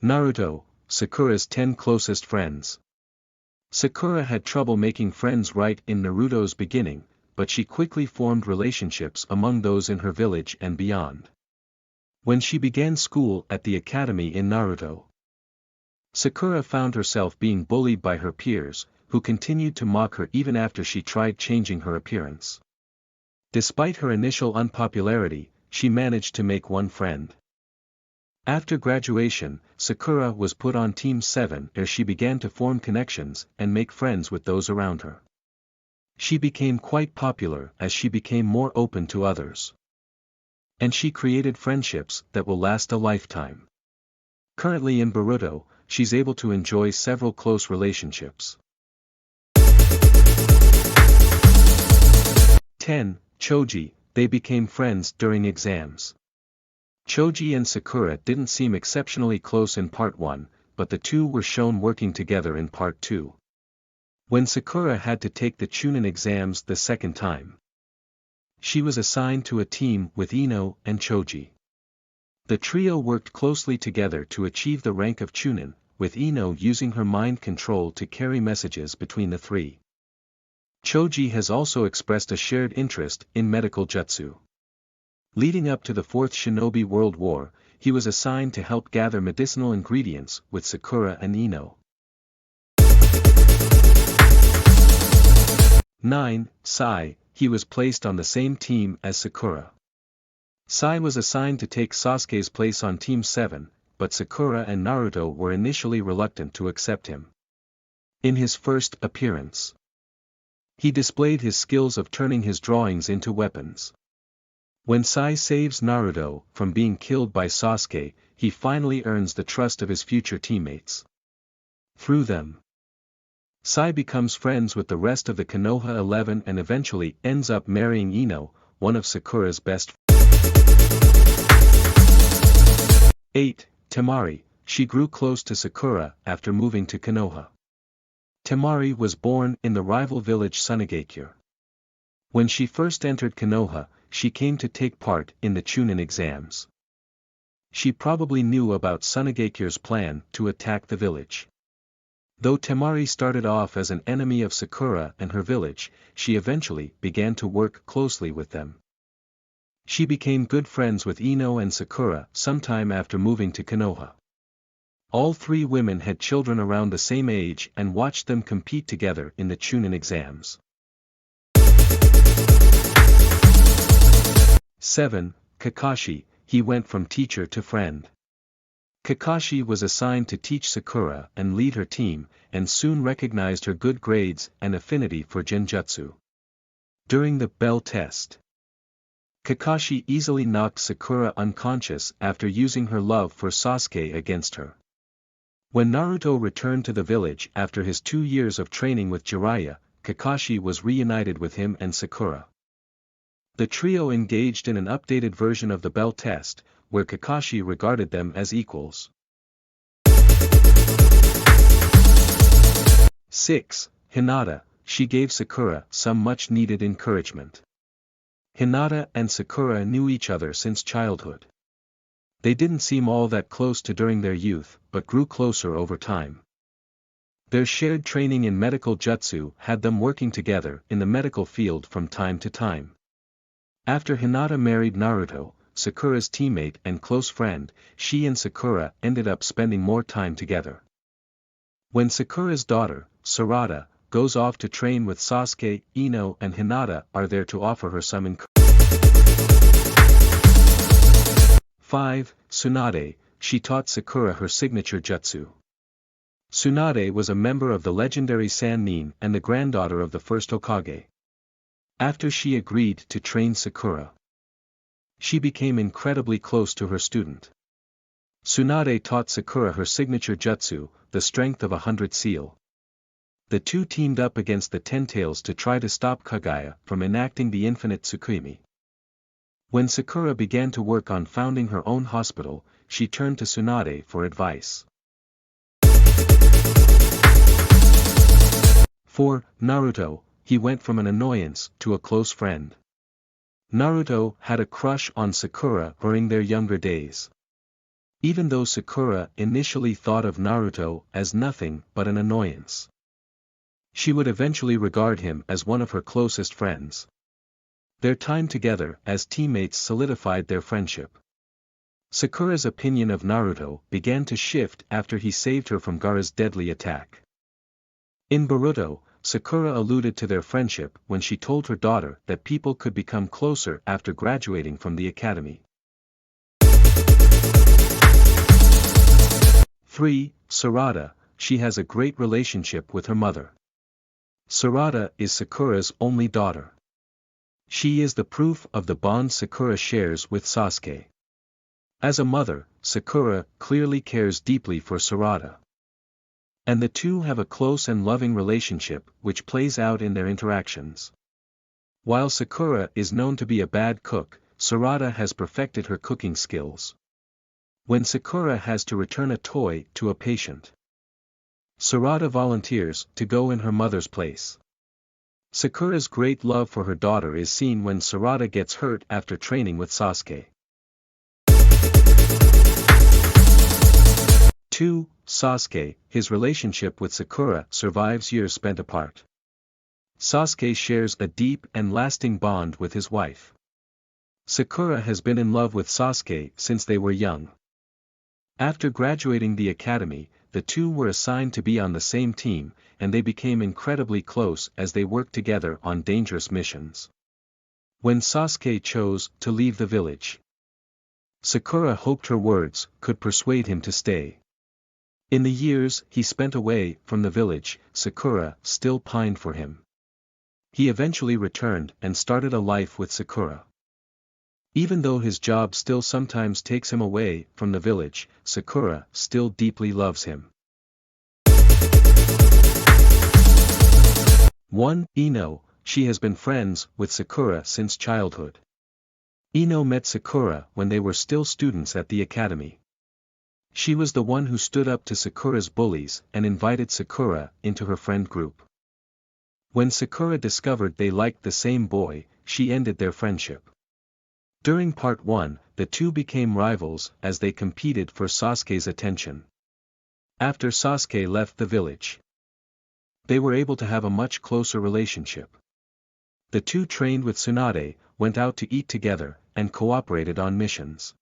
Naruto, Sakura's 10 closest friends. Sakura had trouble making friends right in Naruto's beginning, but she quickly formed relationships among those in her village and beyond. When she began school at the academy in Naruto, Sakura found herself being bullied by her peers, who continued to mock her even after she tried changing her appearance. Despite her initial unpopularity, she managed to make one friend. After graduation, Sakura was put on Team 7 where she began to form connections and make friends with those around her. She became quite popular as she became more open to others. And she created friendships that will last a lifetime. Currently in Boruto, she's able to enjoy several close relationships. 10. Choji, they became friends during exams. Choji and Sakura didn't seem exceptionally close in Part 1, but the two were shown working together in Part 2. When Sakura had to take the Chunin exams the second time, she was assigned to a team with Ino and Choji. The trio worked closely together to achieve the rank of Chunin, with Ino using her mind control to carry messages between the three. Choji has also expressed a shared interest in medical jutsu. Leading up to the Fourth Shinobi World War, he was assigned to help gather medicinal ingredients with Sakura and Ino. 9. Sai, he was placed on the same team as Sakura. Sai was assigned to take Sasuke's place on Team 7, but Sakura and Naruto were initially reluctant to accept him. In his first appearance, he displayed his skills of turning his drawings into weapons. When Sai saves Naruto from being killed by Sasuke, he finally earns the trust of his future teammates. Through them, Sai becomes friends with the rest of the Konoha 11 and eventually ends up marrying Ino, one of Sakura's best friends. 8. Temari, she grew close to Sakura after moving to Konoha. Temari was born in the rival village Sunagakure. When she first entered Konoha, she came to take part in the Chunin exams. She probably knew about Sunagakure's plan to attack the village. Though Temari started off as an enemy of Sakura and her village, she eventually began to work closely with them. She became good friends with Ino and Sakura sometime after moving to Konoha. All three women had children around the same age and watched them compete together in the Chunin exams. 7. Kakashi, he went from teacher to friend. Kakashi was assigned to teach Sakura and lead her team, and soon recognized her good grades and affinity for genjutsu. During the bell test, Kakashi easily knocked Sakura unconscious after using her love for Sasuke against her. When Naruto returned to the village after his 2 years of training with Jiraiya, Kakashi was reunited with him and Sakura. The trio engaged in an updated version of the bell test, where Kakashi regarded them as equals. 6. Hinata, she gave Sakura some much-needed encouragement. Hinata and Sakura knew each other since childhood. They didn't seem all that close to during their youth, but grew closer over time. Their shared training in medical jutsu had them working together in the medical field from time to time. After Hinata married Naruto, Sakura's teammate and close friend, she and Sakura ended up spending more time together. When Sakura's daughter, Sarada, goes off to train with Sasuke, Ino and Hinata are there to offer her some encouragement. 5. Tsunade, she taught Sakura her signature jutsu. Tsunade was a member of the legendary Sannin and the granddaughter of the first Hokage. After she agreed to train Sakura, she became incredibly close to her student. Tsunade taught Sakura her signature jutsu, the strength of 100 seal. The two teamed up against the Ten Tails to try to stop Kaguya from enacting the infinite Tsukimi. When Sakura began to work on founding her own hospital, she turned to Tsunade for advice. 4. Naruto, he went from an annoyance to a close friend. Naruto had a crush on Sakura during their younger days. Even though Sakura initially thought of Naruto as nothing but an annoyance, she would eventually regard him as one of her closest friends. Their time together as teammates solidified their friendship. Sakura's opinion of Naruto began to shift after he saved her from Gaara's deadly attack. In Boruto, Sakura alluded to their friendship when she told her daughter that people could become closer after graduating from the academy. 3. Sarada, she has a great relationship with her mother. Sarada is Sakura's only daughter. She is the proof of the bond Sakura shares with Sasuke. As a mother, Sakura clearly cares deeply for Sarada. And the two have a close and loving relationship which plays out in their interactions. While Sakura is known to be a bad cook, Sarada has perfected her cooking skills. When Sakura has to return a toy to a patient, Sarada volunteers to go in her mother's place. Sakura's great love for her daughter is seen when Sarada gets hurt after training with Sasuke. 2. Sasuke, his relationship with Sakura survives years spent apart. Sasuke shares a deep and lasting bond with his wife. Sakura has been in love with Sasuke since they were young. After graduating the academy, the two were assigned to be on the same team, and they became incredibly close as they worked together on dangerous missions. When Sasuke chose to leave the village, Sakura hoped her words could persuade him to stay. In the years he spent away from the village, Sakura still pined for him. He eventually returned and started a life with Sakura. Even though his job still sometimes takes him away from the village, Sakura still deeply loves him. 1. Ino, she has been friends with Sakura since childhood. Ino met Sakura when they were still students at the academy. She was the one who stood up to Sakura's bullies and invited Sakura into her friend group. When Sakura discovered they liked the same boy, she ended their friendship. During part 1, the two became rivals as they competed for Sasuke's attention. After Sasuke left the village, they were able to have a much closer relationship. The two trained with Tsunade, went out to eat together, and cooperated on missions.